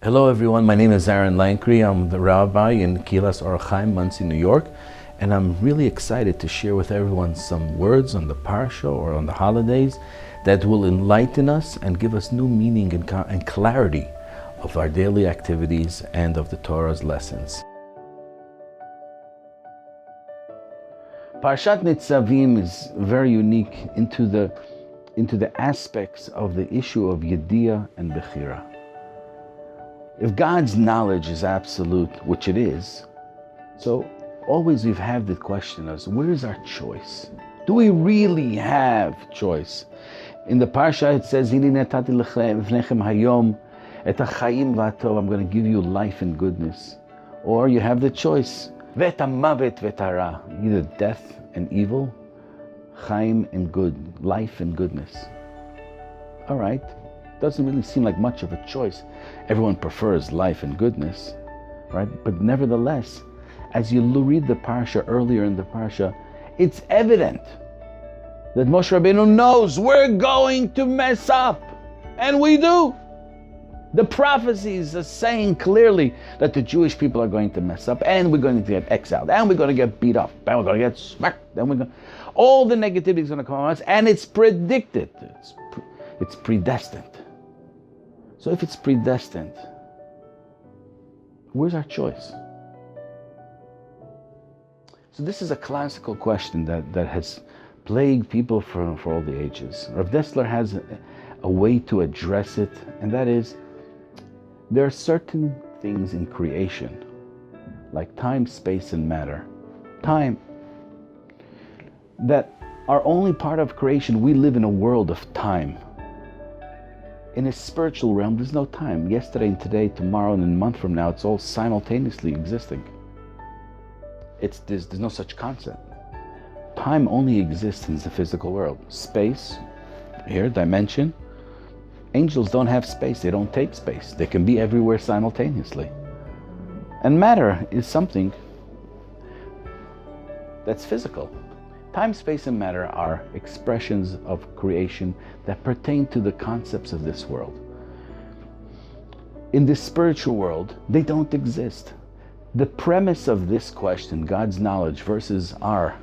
Hello everyone, my name is Rabbi Lankry. I'm the rabbi in Kilas Or Chaim, Monsey, New York, and I'm really excited to share with everyone some words on the parsha or on the holidays that will enlighten us and give us new meaning and clarity of our daily activities and of the Torah's lessons. Parshat Netzavim is very unique into the aspects of the issue of Yediyah and Bechira. If God's knowledge is absolute, which it is, so always we've had the question of, where's our choice? Do we really have choice? In the Parsha it says, Hini netati lechem hayom et hachayim v'atov, I'm going to give you life and goodness. Or you have the choice, v'et hamavet v'et hara, either death and evil, chaim and good, life and goodness. All right. Doesn't really seem like much of a choice. Everyone prefers life and goodness, right? But nevertheless, as you read the parsha earlier in the parsha, it's evident that Moshe Rabbeinu knows we're going to mess up, and we do. The prophecies are saying clearly that the Jewish people are going to mess up, and we're going to get exiled, and we're going to get beat up, and we're going to get smacked, all the negativity is going to come on us, and it's predicted. It's predestined. So if it's predestined, where's our choice? So this is a classical question that has plagued people for all the ages. Rav Dessler has a way to address it, and that is, there are certain things in creation, like time, space, and matter. Time, that are only part of creation. We live in a world of time. In a spiritual realm, there's no time. Yesterday and today, tomorrow and a month from now, it's all simultaneously existing. There's no such concept. Time only exists in the physical world. Space, here, dimension. Angels don't have space. They don't take space. They can be everywhere simultaneously. And matter is something that's physical. Time, space, and matter are expressions of creation that pertain to the concepts of this world. In this spiritual world, they don't exist. The premise of this question, God's knowledge versus our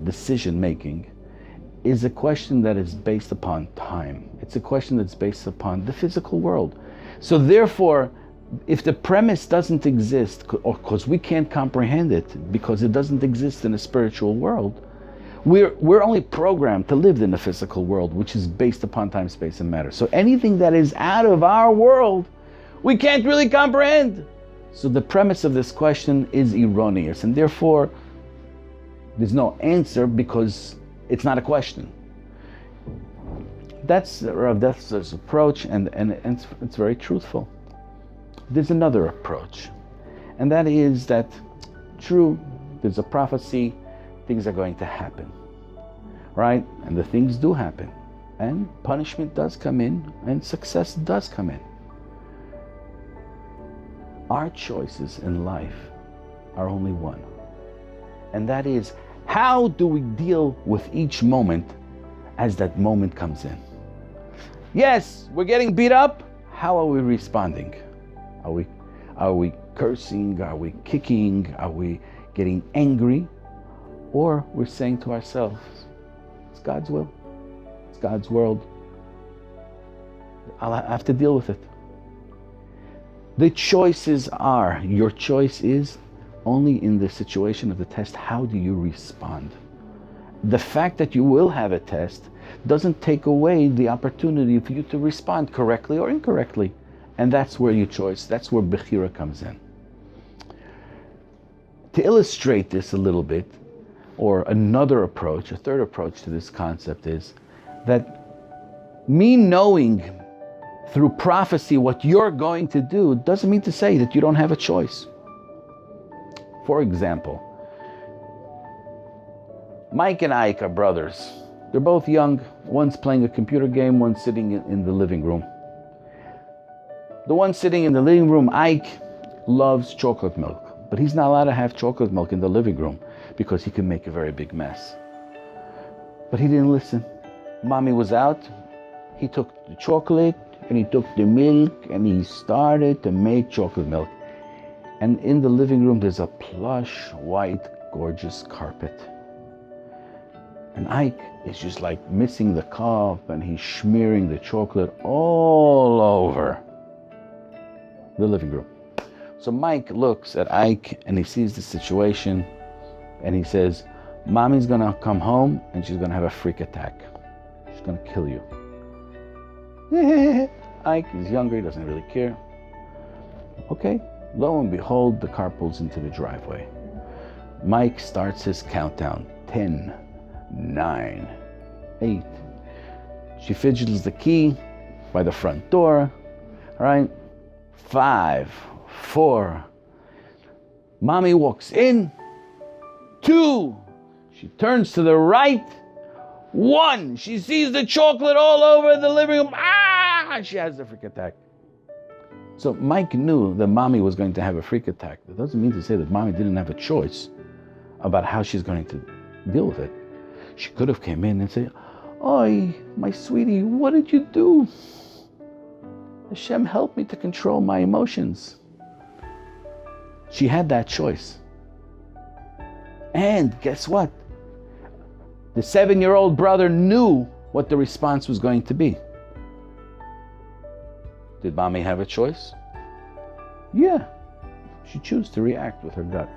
decision making, is a question that is based upon time. It's a question that's based upon the physical world. So therefore, if the premise doesn't exist, or because we can't comprehend it, because it doesn't exist in a spiritual world, we're only programmed to live in the physical world, which is based upon time, space, and matter. So anything that is out of our world, we can't really comprehend. So the premise of this question is erroneous, and therefore there's no answer because it's not a question. That's Rav Dessler's approach, and it's very truthful. There's another approach, and that is that, true, there's a prophecy, things are going to happen, right? And the things do happen, and punishment does come in, and success does come in. Our choices in life are only one, and that is, how do we deal with each moment as that moment comes in? Yes, we're getting beat up. How are we responding? Are we cursing? Are we kicking? Are we getting angry? Or we're saying to ourselves, it's God's will. It's God's world. I'll have to deal with it. The choices are, your choice is only in the situation of the test, how do you respond? The fact that you will have a test doesn't take away the opportunity for you to respond correctly or incorrectly. And that's where your choice, that's where Bechira comes in. To illustrate this a little bit, or another approach, a third approach to this concept is that me knowing through prophecy what you're going to do doesn't mean to say that you don't have a choice. For example, Mike and Ike are brothers. They're both young. One's playing a computer game, one's sitting in the living room. The one sitting in the living room, Ike, loves chocolate milk, but he's not allowed to have chocolate milk in the living room because he can make a very big mess. But he didn't listen. Mommy was out. He took the chocolate, and he took the milk and he started to make chocolate milk. And in the living room, there's a plush, white, gorgeous carpet. And Ike is just like missing the cup, and he's smearing the chocolate all over the living room. So Mike looks at Ike and he sees the situation and he says, Mommy's gonna come home and she's gonna have a freak attack. She's gonna kill you. Ike is younger, he doesn't really care. Okay, lo and behold, the car pulls into the driveway. Mike starts his countdown. 10, 9, 8. She fidgets the key by the front door. All right, 5, 4. Mommy walks in. 2. She turns to the right. 1. She sees the chocolate all over the living room. She has a freak attack. So Mike knew that Mommy was going to have a freak attack. That doesn't mean to say that Mommy didn't have a choice about how she's going to deal with it. She could have came in and said, "Oi, my sweetie, what did you do? Hashem, help me to control my emotions." She had that choice. And guess what? The 7-year-old brother knew what the response was going to be. Did Mommy have a choice? Yeah. She chose to react with her gut.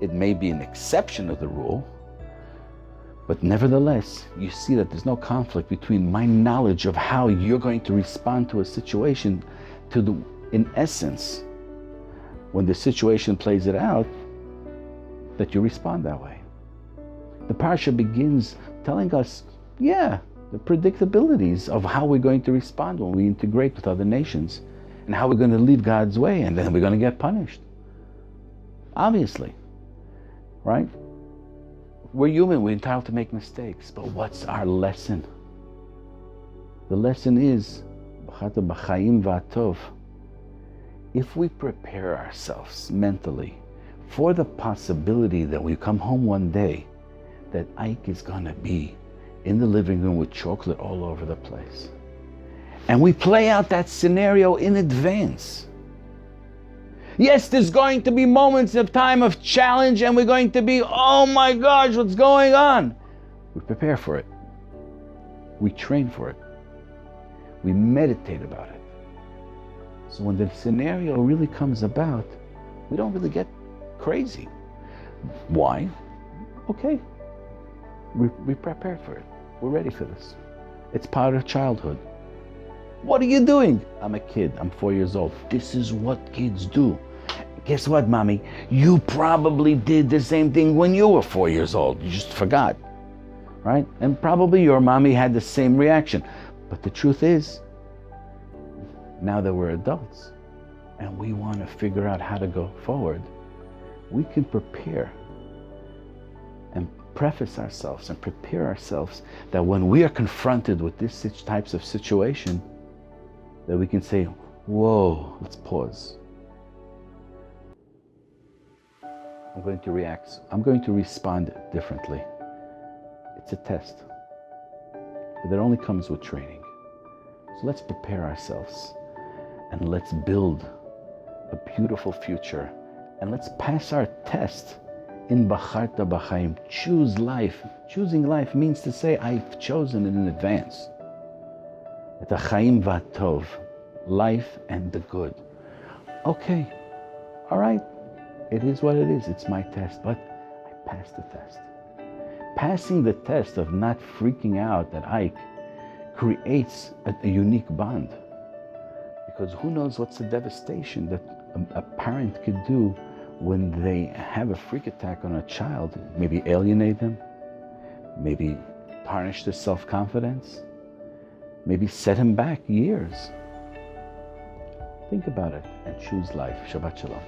It may be an exception of the rule, but nevertheless, you see that there's no conflict between my knowledge of how you're going to respond to a situation in essence, when the situation plays it out, that you respond that way. The parasha begins telling us, the predictabilities of how we're going to respond when we integrate with other nations and how we're going to leave God's way, and then we're going to get punished. Obviously, right? We're human, we're entitled to make mistakes, but what's our lesson? The lesson is, if we prepare ourselves mentally for the possibility that we come home one day that Ike is gonna be in the living room with chocolate all over the place, and we play out that scenario in advance. Yes, there's going to be moments of time of challenge, and we're going to be, oh my gosh, what's going on? We prepare for it. We train for it. We meditate about it. So when the scenario really comes about, we don't really get crazy. Why? Okay, we prepared for it. We're ready for this. It's part of childhood. What are you doing? I'm a kid. I'm 4 years old. This is what kids do. Guess what, Mommy? You probably did the same thing when you were 4 years old. You just forgot, right? And probably your mommy had the same reaction. But the truth is, now that we're adults and we want to figure out how to go forward, we can prepare and preface ourselves and prepare ourselves that when we are confronted with this types of situation, that we can say, whoa, let's pause. I'm going to react. I'm going to respond differently. It's a test, but that only comes with training. So let's prepare ourselves and let's build a beautiful future, and let's pass our test in Bacharta B'chaim. Choose life. Choosing life means to say, I've chosen it in advance. Et hachaim v'atov, life and the good. Okay, all right, it is what it is. It's my test, but I passed the test. Passing the test of not freaking out at Ike creates a unique bond. Because who knows what's the devastation that a parent could do when they have a freak attack on a child. Maybe alienate them, maybe tarnish their self-confidence, maybe set him back years. Think about it and choose life. Shabbat Shalom.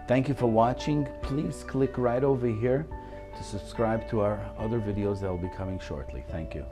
Thank you for watching. Please click right over here to subscribe to our other videos that will be coming shortly. Thank you.